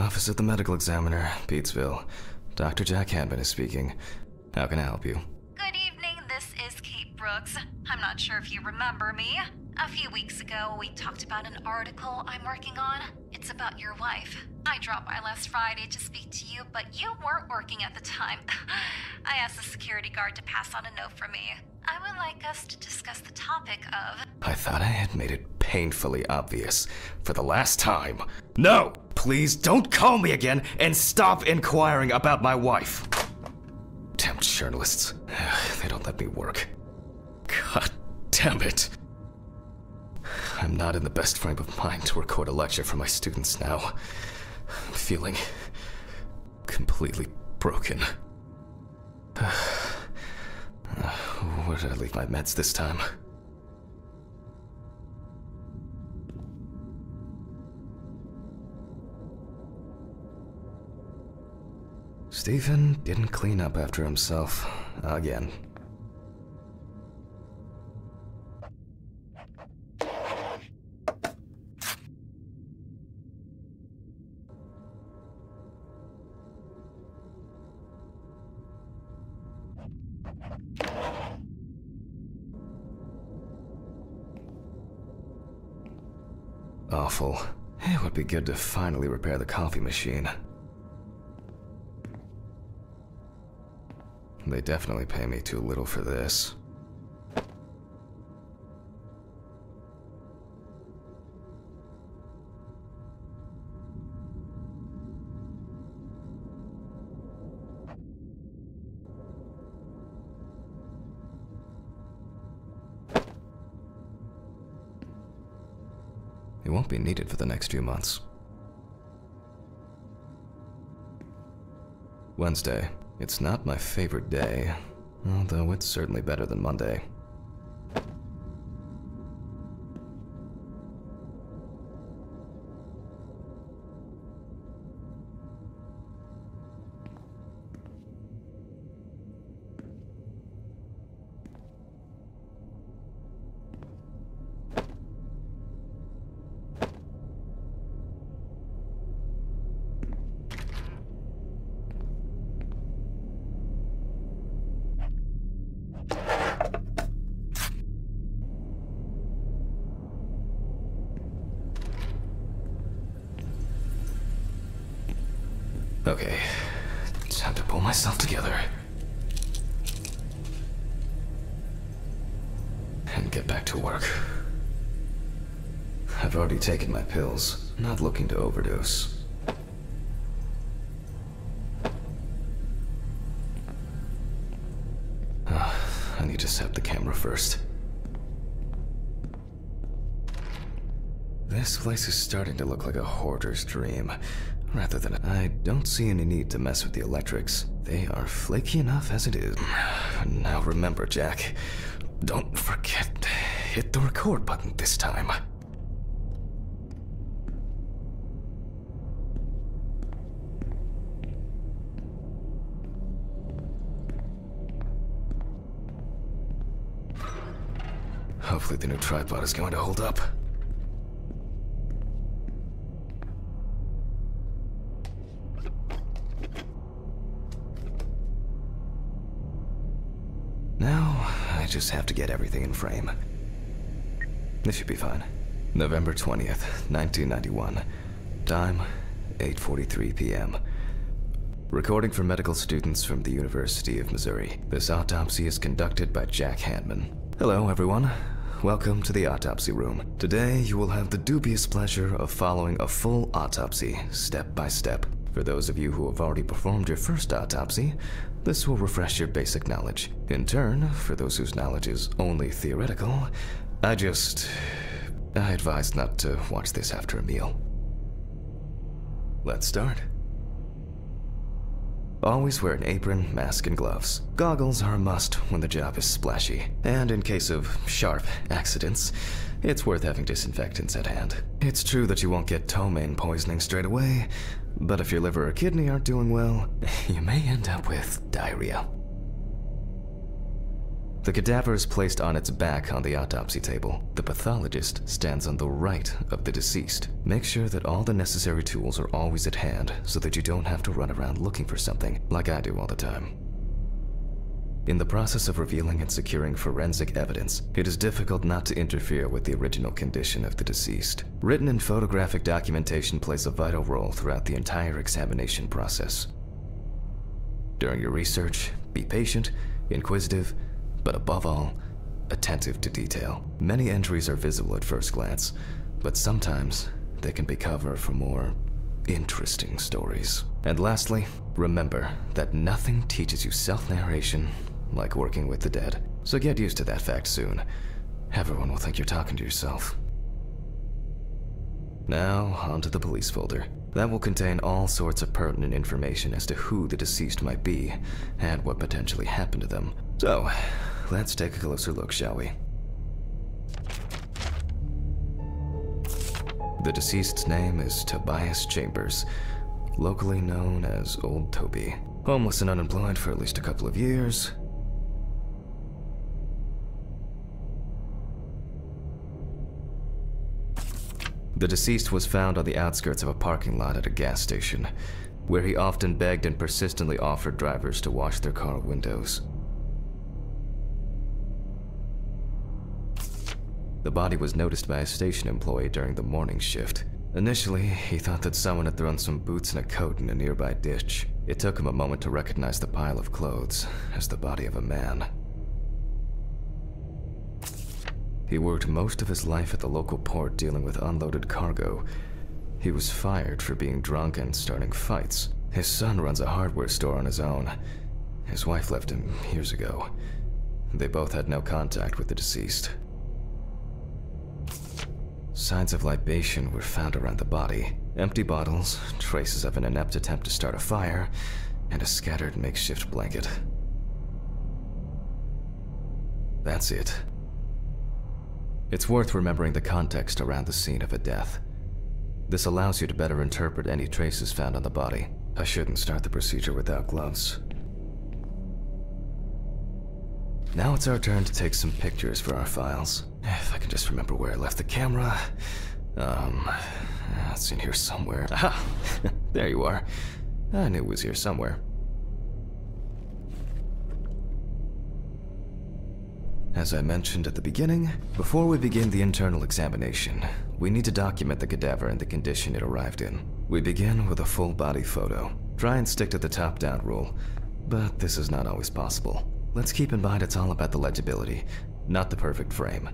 Office of the Medical Examiner, Pete'sville. Dr. Jack Hanman is speaking. How can I help you? Good evening, this is Kate Brooks. I'm not sure if you remember me. A few weeks ago, we talked about an article I'm working on. It's about your wife. I dropped by last Friday to speak to you, but you weren't working at the time. I asked the security guard to pass on a note for me. I would like us to discuss the topic of... I thought I had made it painfully obvious for the last time. No! Please don't call me again and stop inquiring about my wife. Damn journalists. They don't let me work. God damn it. I'm not in the best frame of mind to record a lecture for my students now. I'm feeling completely broken. Where did I leave my meds this time? Stephen didn't clean up after himself again. Awful. It would be good to finally repair the coffee machine. They definitely pay me too little for this. It won't be needed for the next few months. Wednesday. It's not my favorite day, although it's certainly better than Monday. Okay, time to pull myself together. And get back to work. I've already taken my pills, not looking to overdose. I need to set the camera first. This place is starting to look like a hoarder's dream. Rather than... I don't see any need to mess with the electrics. They are flaky enough as it is. Now remember, Jack, don't forget to hit the record button this time. Hopefully the new tripod is going to hold up. Now, I just have to get everything in frame. This should be fine. November 20th, 1991. Time, 8:43 p.m. Recording for medical students from the University of Missouri. This autopsy is conducted by Jack Hanman. Hello, everyone. Welcome to the autopsy room. Today, you will have the dubious pleasure of following a full autopsy, step by step. For those of you who have already performed your first autopsy, this will refresh your basic knowledge. In turn, for those whose knowledge is only theoretical, I advise not to watch this after a meal. Let's start. Always wear an apron, mask, and gloves. Goggles are a must when the job is splashy, and in case of sharp accidents, it's worth having disinfectants at hand. It's true that you won't get ptomaine poisoning straight away, but if your liver or kidney aren't doing well, you may end up with diarrhea. The cadaver is placed on its back on the autopsy table. The pathologist stands on the right of the deceased. Make sure that all the necessary tools are always at hand so that you don't have to run around looking for something, like I do all the time. In the process of revealing and securing forensic evidence, it is difficult not to interfere with the original condition of the deceased. Written and photographic documentation plays a vital role throughout the entire examination process. During your research, be patient, inquisitive, but above all, attentive to detail. Many entries are visible at first glance, but sometimes they can be cover for more interesting stories. And lastly, remember that nothing teaches you self-narration like working with the dead. So get used to that fact soon. Everyone will think you're talking to yourself. Now, onto the police folder. That will contain all sorts of pertinent information as to who the deceased might be and what potentially happened to them. So, let's take a closer look, shall we? The deceased's name is Tobias Chambers, locally known as Old Toby. Homeless and unemployed for at least a couple of years. The deceased was found on the outskirts of a parking lot at a gas station, where he often begged and persistently offered drivers to wash their car windows. The body was noticed by a station employee during the morning shift. Initially, he thought that someone had thrown some boots and a coat in a nearby ditch. It took him a moment to recognize the pile of clothes as the body of a man. He worked most of his life at the local port dealing with unloaded cargo. He was fired for being drunk and starting fights. His son runs a hardware store on his own. His wife left him years ago. They both had no contact with the deceased. Signs of libation were found around the body. Empty bottles, traces of an inept attempt to start a fire, and a scattered makeshift blanket. That's it. It's worth remembering the context around the scene of a death. This allows you to better interpret any traces found on the body. I shouldn't start the procedure without gloves. Now it's our turn to take some pictures for our files. If I can just remember where I left the camera. It's in here somewhere. Aha! There you are. I knew it was here somewhere. As I mentioned at the beginning, before we begin the internal examination, we need to document the cadaver and the condition it arrived in. We begin with a full body photo. Try and stick to the top-down rule, but this is not always possible. Let's keep in mind it's all about the legibility, not the perfect frame.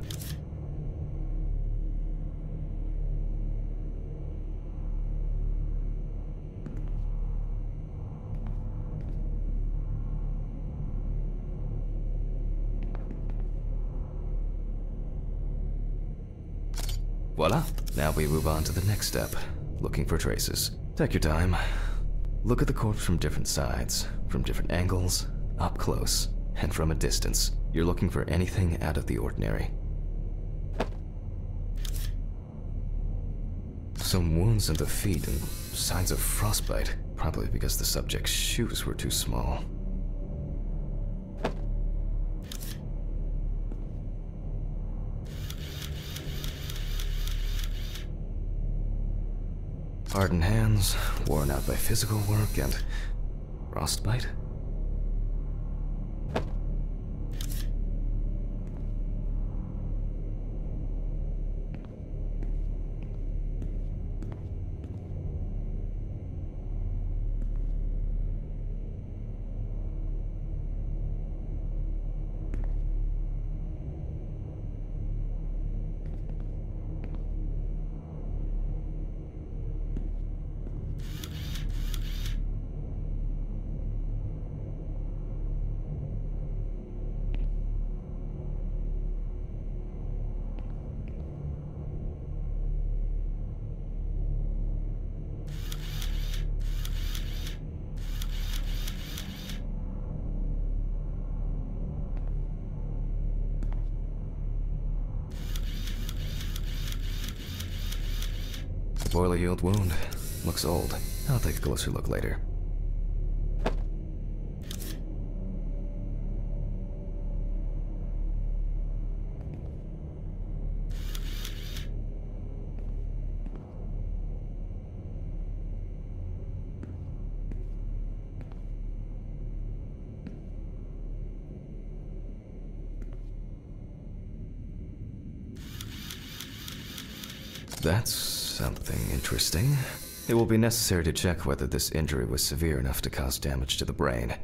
Voila! Now we move on to the next step, looking for traces. Take your time. Look at the corpse from different sides, from different angles, up close, and from a distance. You're looking for anything out of the ordinary. Some wounds in the feet and signs of frostbite, probably because the subject's shoes were too small. Hardened hands, worn out by physical work, and frostbite? Poorly healed wound. Looks old. I'll take a closer look later. That's something interesting. It will be necessary to check whether this injury was severe enough to cause damage to the brain.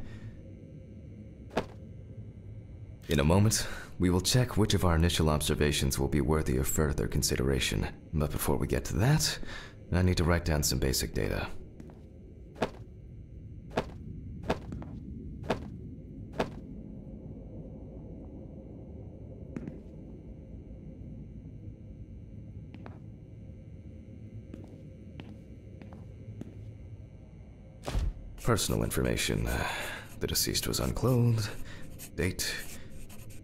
In a moment, we will check which of our initial observations will be worthy of further consideration. But before we get to that, I need to write down some basic data. Personal information. The deceased was unclothed. Date.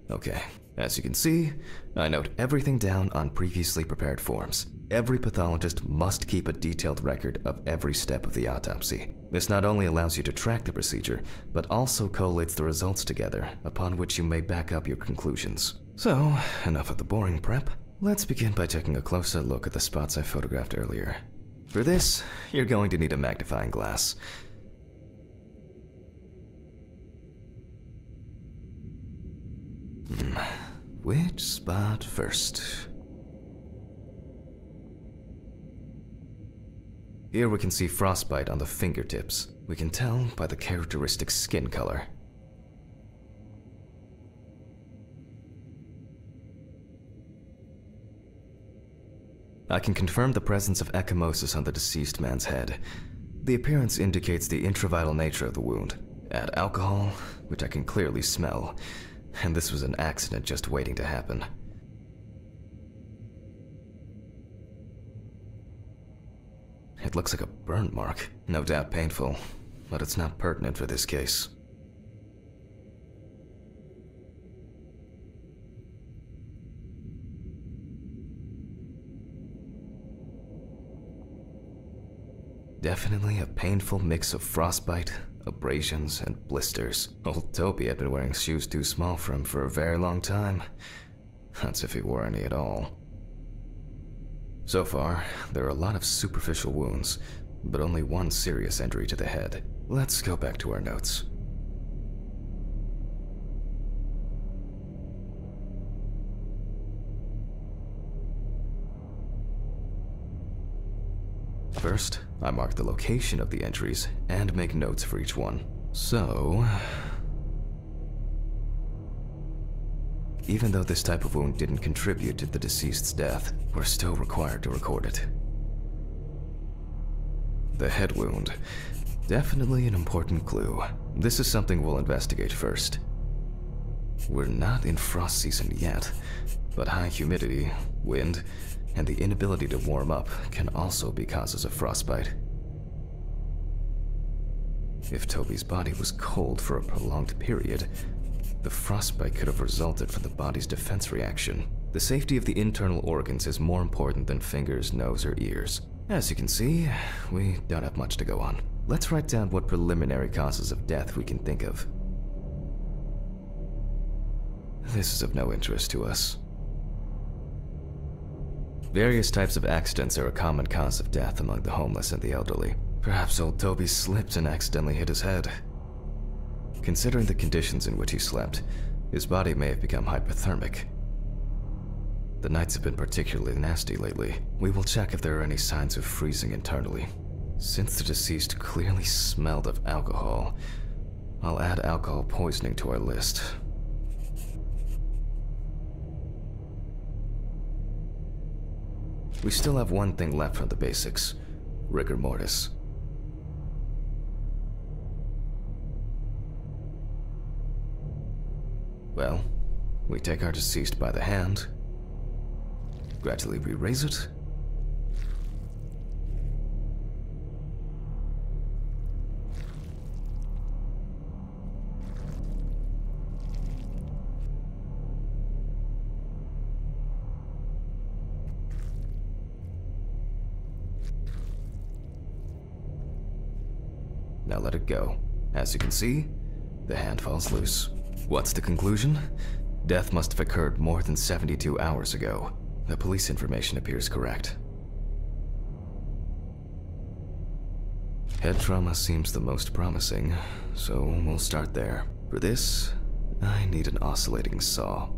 Okay. As you can see, I note everything down on previously prepared forms. Every pathologist must keep a detailed record of every step of the autopsy. This not only allows you to track the procedure, but also collates the results together, upon which you may back up your conclusions. So, enough of the boring prep. Let's begin by taking a closer look at the spots I photographed earlier. For this, you're going to need a magnifying glass. Which spot first? Here we can see frostbite on the fingertips. We can tell by the characteristic skin color. I can confirm the presence of ecchymosis on the deceased man's head. The appearance indicates the intravital nature of the wound. Add alcohol, which I can clearly smell. And this was an accident just waiting to happen. It looks like a burn mark, no doubt painful, but it's not pertinent for this case. Definitely a painful mix of frostbite, abrasions, and blisters. Old Toby had been wearing shoes too small for him for a very long time. That's if he wore any at all. So far, there are a lot of superficial wounds, but only one serious injury to the head. Let's go back to our notes. First, I mark the location of the injuries and make notes for each one. So, even though this type of wound didn't contribute to the deceased's death, we're still required to record it. The head wound. Definitely an important clue. This is something we'll investigate first. We're not in frost season yet, but high humidity, wind, and the inability to warm up can also be causes of frostbite. If Toby's body was cold for a prolonged period, the frostbite could have resulted from the body's defense reaction. The safety of the internal organs is more important than fingers, nose, or ears. As you can see, we don't have much to go on. Let's write down what preliminary causes of death we can think of. This is of no interest to us. Various types of accidents are a common cause of death among the homeless and the elderly. Perhaps old Toby slipped and accidentally hit his head. Considering the conditions in which he slept, his body may have become hypothermic. The nights have been particularly nasty lately. We will check if there are any signs of freezing internally. Since the deceased clearly smelled of alcohol, I'll add alcohol poisoning to our list. We still have one thing left from the basics: rigor mortis. Well, we take our deceased by the hand, gradually re-raise it, now let it go. As you can see, the hand falls loose. What's the conclusion? Death must have occurred more than 72 hours ago. The police information appears correct. Head trauma seems the most promising, so we'll start there. For this, I need an oscillating saw.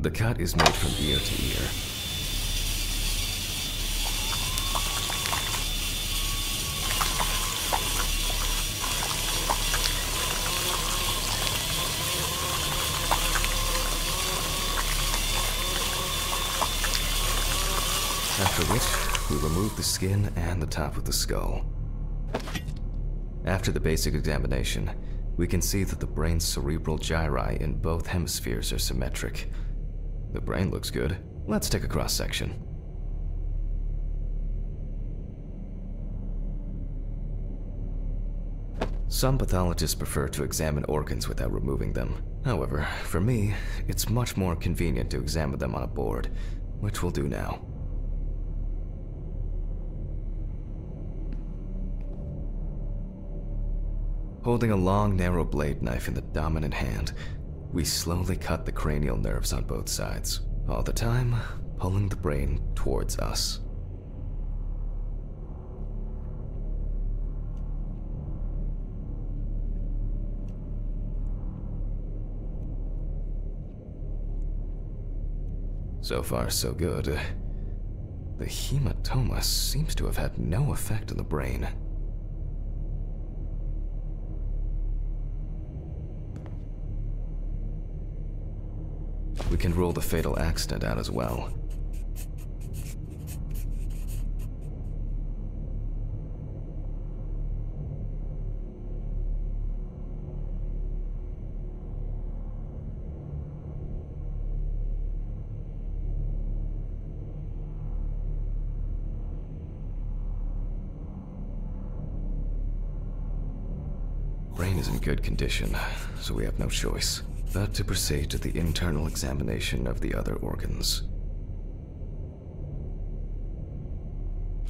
The cut is made from ear to ear. After which, we remove the skin and the top of the skull. After the basic examination, we can see that the brain's cerebral gyri in both hemispheres are symmetric. The brain looks good. Let's take a cross-section. Some pathologists prefer to examine organs without removing them. However, for me, it's much more convenient to examine them on a board, which we'll do now. Holding a long, narrow blade knife in the dominant hand, we slowly cut the cranial nerves on both sides, all the time pulling the brain towards us. So far, so good. The hematoma seems to have had no effect on the brain. We can rule the fatal accident out as well. Brain is in good condition, so we have no choice but to proceed to the internal examination of the other organs.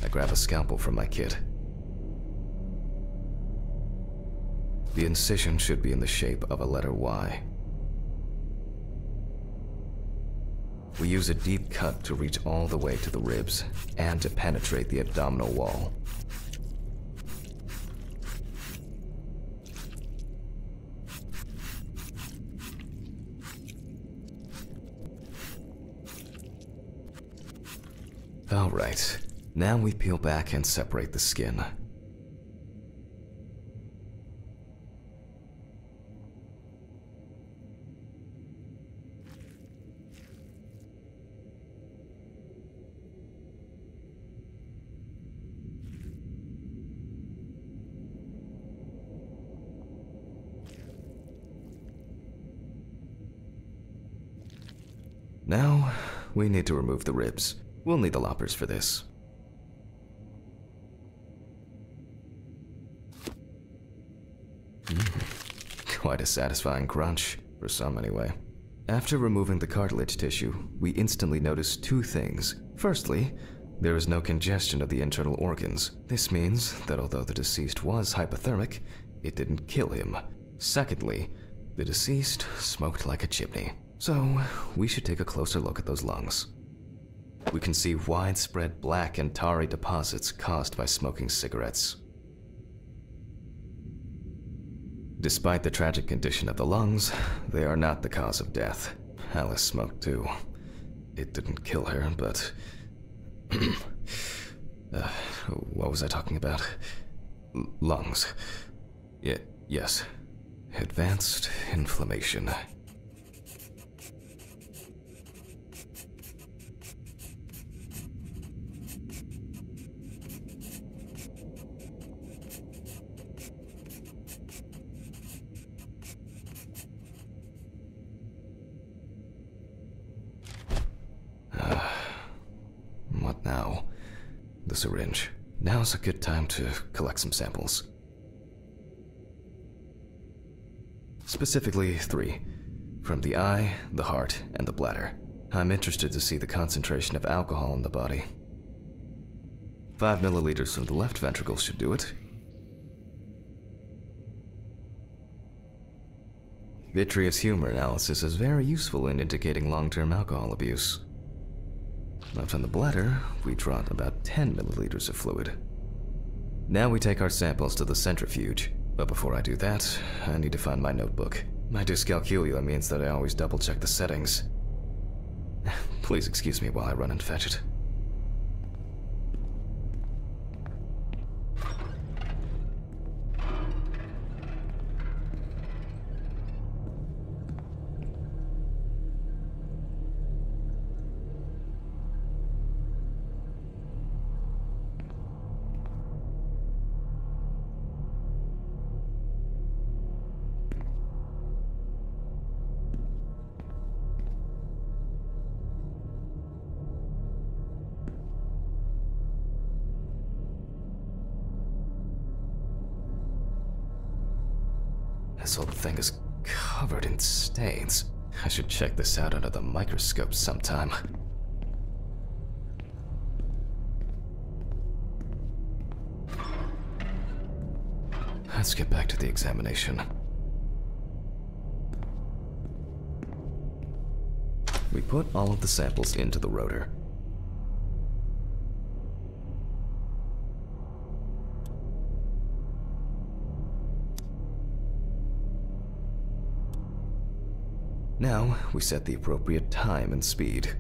I grab a scalpel from my kit. The incision should be in the shape of a letter Y. We use a deep cut to reach all the way to the ribs and to penetrate the abdominal wall. Alright, now we peel back and separate the skin. Now, we need to remove the ribs. We'll need the loppers for this. Quite a satisfying crunch, for some anyway. After removing the cartilage tissue, we instantly notice two things. Firstly, there is no congestion of the internal organs. This means that although the deceased was hypothermic, it didn't kill him. Secondly, the deceased smoked like a chimney. So, we should take a closer look at those lungs. We can see widespread black and tarry deposits caused by smoking cigarettes. Despite the tragic condition of the lungs, they are not the cause of death. Alice smoked too. It didn't kill her, but... what was I talking about? Lungs. Yes. Advanced inflammation. What now? The syringe. Now's a good time to collect some samples. Specifically 3. From the eye, the heart, and the bladder. I'm interested to see the concentration of alcohol in the body. 5 milliliters from the left ventricle should do it. Vitreous humor analysis is very useful in indicating long-term alcohol abuse. Left on the bladder, we draw about 10 milliliters of fluid. Now we take our samples to the centrifuge, but before I do that, I need to find my notebook. My dyscalculia means that I always double-check the settings. Please excuse me while I run and fetch it. This whole thing is covered in stains. I should check this out under the microscope sometime. Let's get back to the examination. We put all of the samples into the rotor. Now, we set the appropriate time and speed.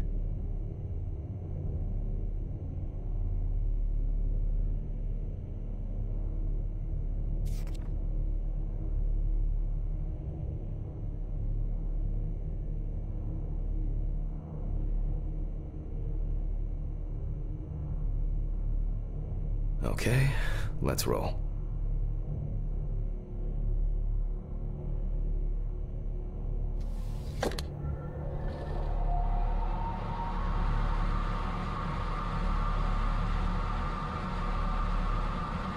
Okay, let's roll.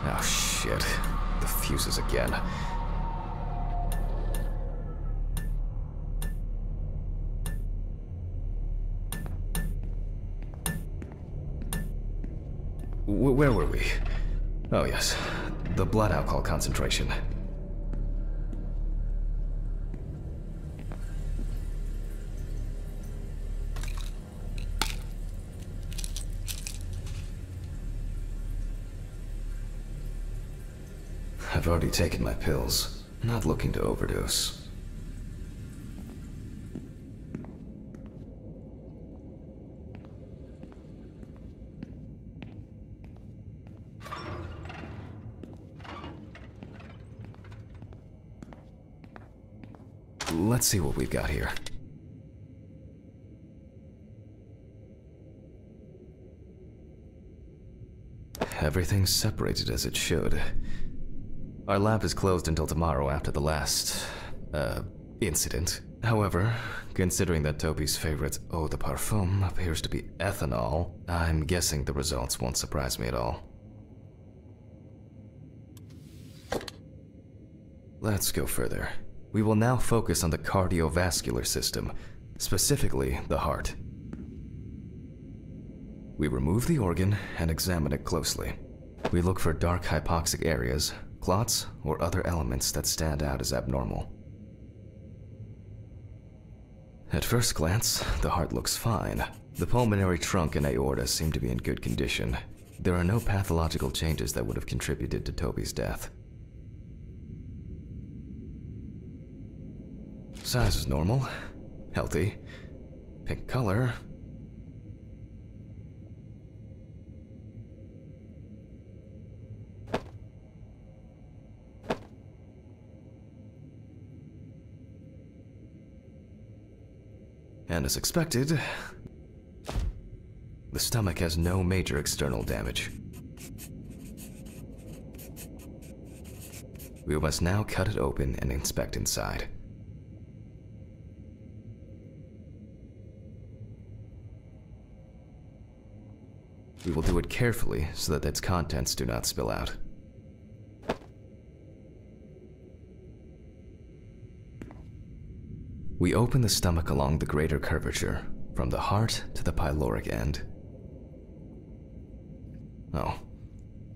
Oh shit, the fuses again. Where were we? Oh yes, the blood alcohol concentration. I've already taken my pills, not looking to overdose. Let's see what we've got here. Everything's separated as it should. Our lab is closed until tomorrow after the last, incident. However, considering that Toby's favorite eau de parfum appears to be ethanol, I'm guessing the results won't surprise me at all. Let's go further. We will now focus on the cardiovascular system, specifically the heart. We remove the organ and examine it closely. We look for dark hypoxic areas, clots, or other elements that stand out as abnormal. At first glance, the heart looks fine. The pulmonary trunk and aorta seem to be in good condition. There are no pathological changes that would have contributed to Toby's death. Size is normal, healthy, pink color. And as expected, the stomach has no major external damage. We must now cut it open and inspect inside. We will do it carefully so that its contents do not spill out. We open the stomach along the greater curvature, from the heart to the pyloric end. Oh,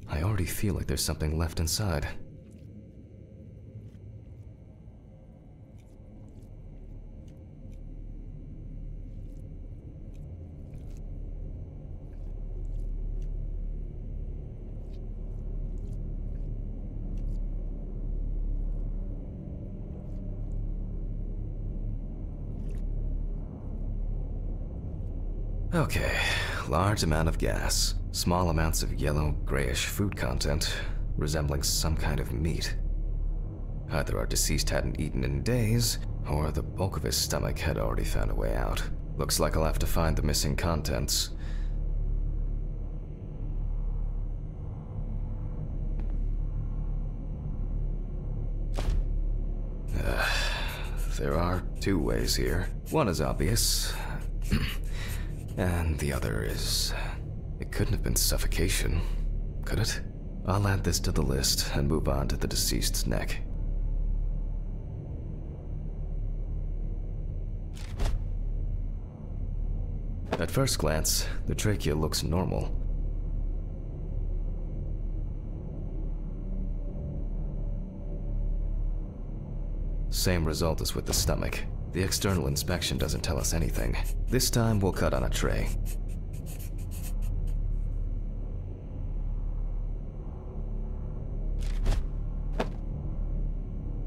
I already feel like there's something left inside. Okay, large amount of gas, small amounts of yellow, grayish food content, resembling some kind of meat. Either our deceased hadn't eaten in days, or the bulk of his stomach had already found a way out. Looks like I'll have to find the missing contents. There are two ways here. One is obvious, and the other is... It couldn't have been suffocation, could it? I'll add this to the list and move on to the deceased's neck. At first glance, the trachea looks normal. Same result as with the stomach. The external inspection doesn't tell us anything. This time we'll cut on a tray.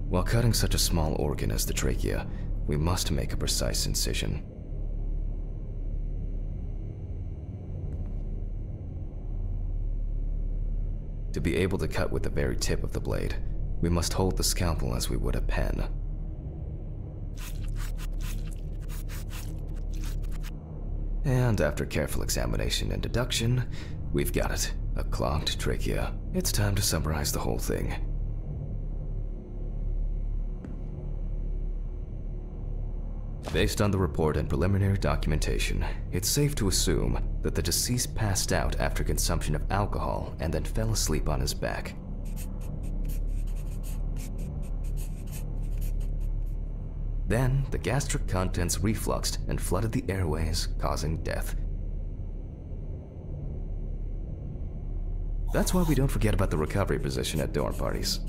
While cutting such a small organ as the trachea, we must make a precise incision. To be able to cut with the very tip of the blade, we must hold the scalpel as we would a pen. And after careful examination and deduction, we've got it, a clogged trachea. It's time to summarize the whole thing. Based on the report and preliminary documentation, it's safe to assume that the deceased passed out after consumption of alcohol and then fell asleep on his back. Then, the gastric contents refluxed and flooded the airways, causing death. That's why we don't forget about the recovery position at dorm parties.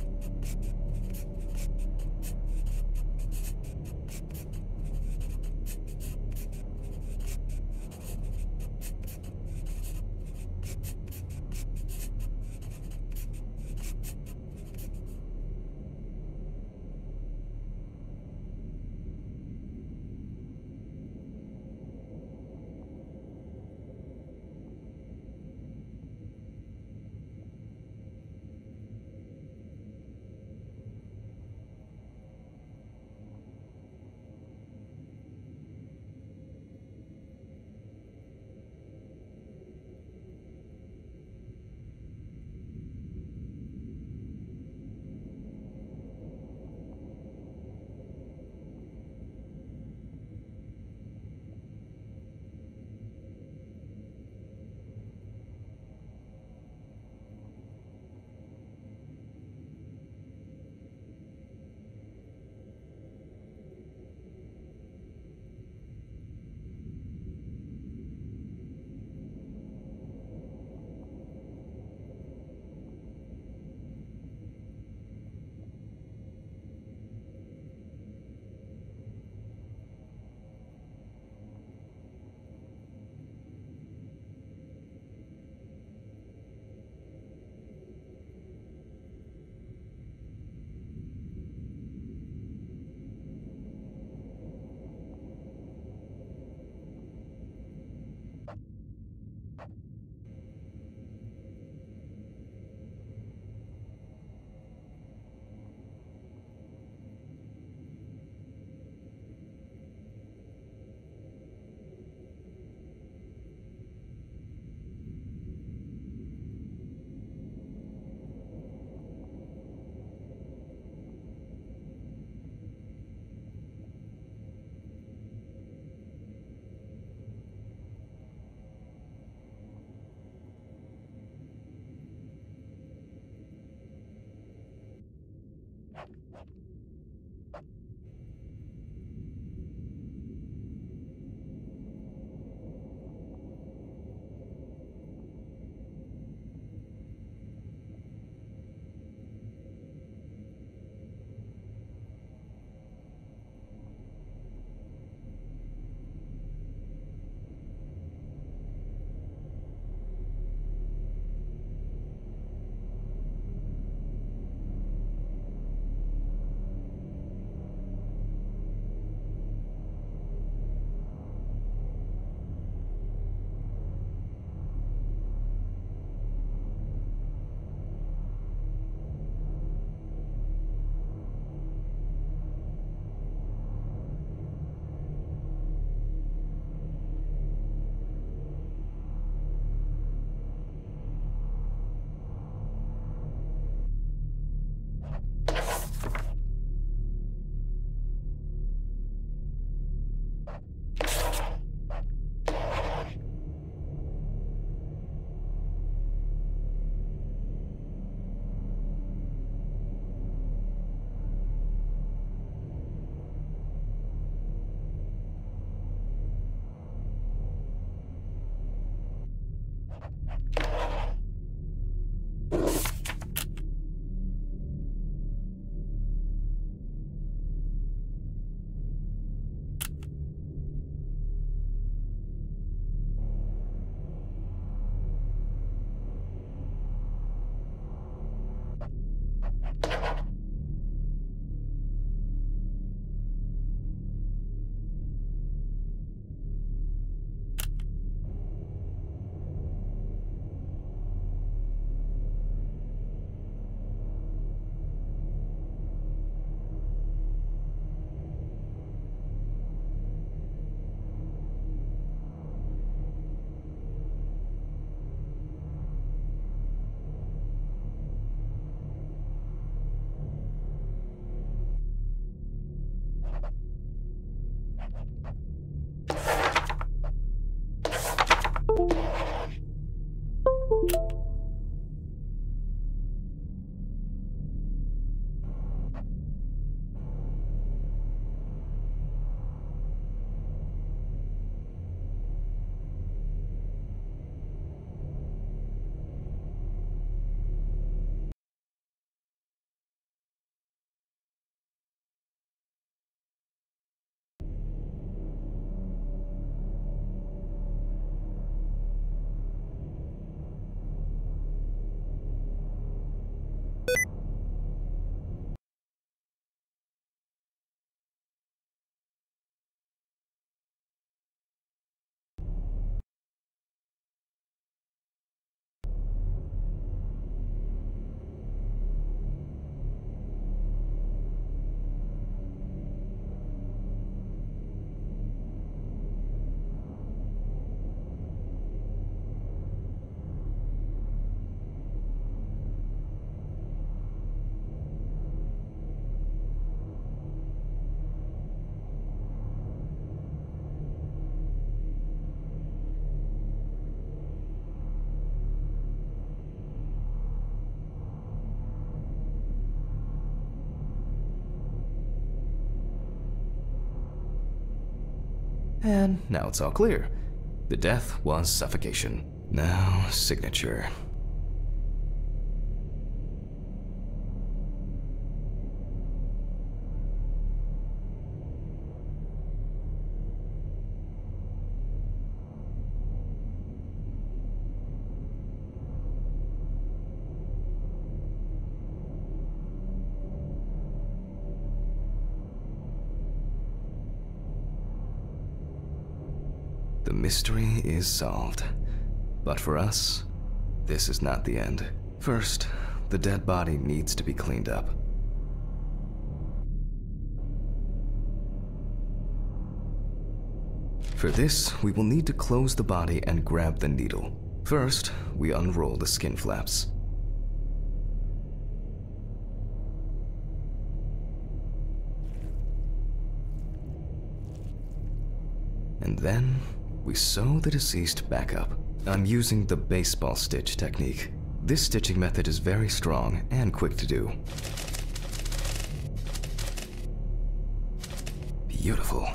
And now it's all clear. The death was suffocation. Now, signature. The mystery is solved. But for us, this is not the end. First, the dead body needs to be cleaned up. For this, we will need to close the body and grab the needle. First, we unroll the skin flaps. And then, we sew the deceased back up. I'm using the baseball stitch technique. This stitching method is very strong and quick to do. Beautiful.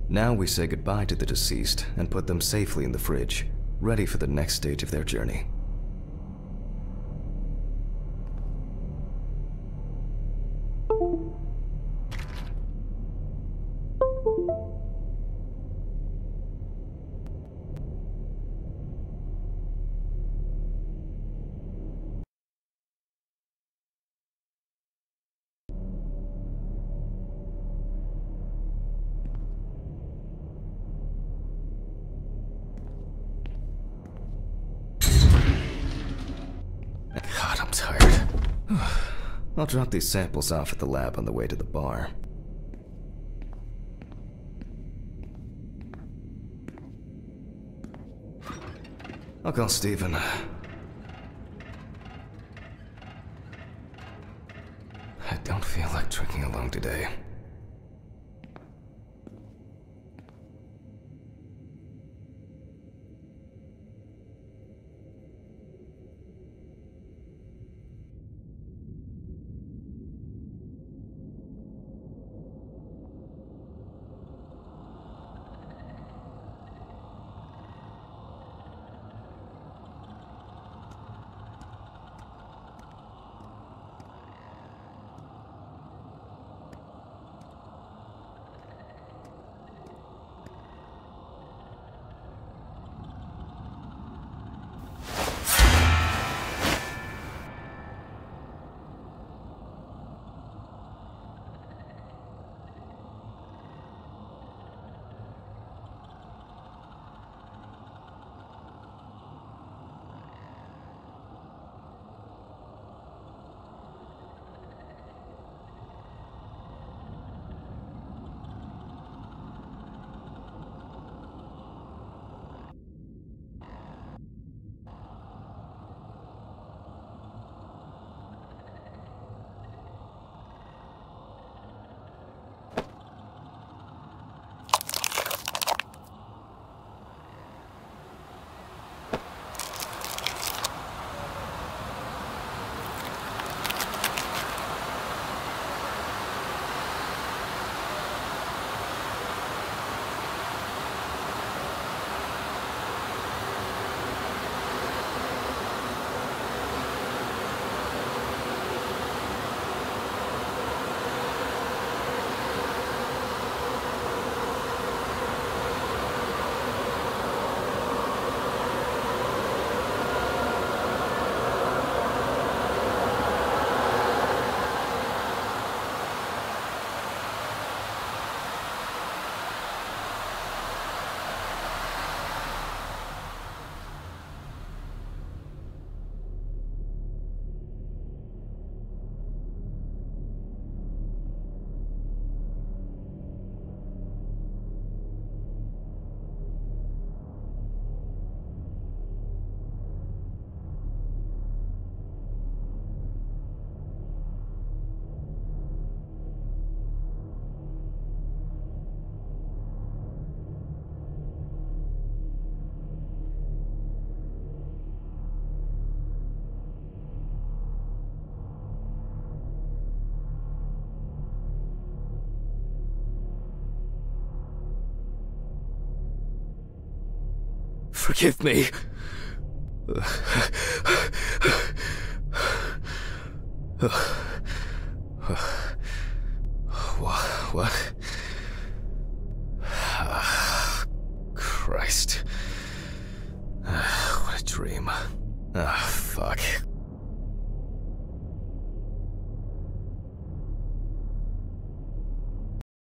Now we say goodbye to the deceased and put them safely in the fridge, ready for the next stage of their journey. God, I'm tired. I'll drop these samples off at the lab on the way to the bar. I'll call Steven. I don't feel like drinking alone today. Forgive me. What?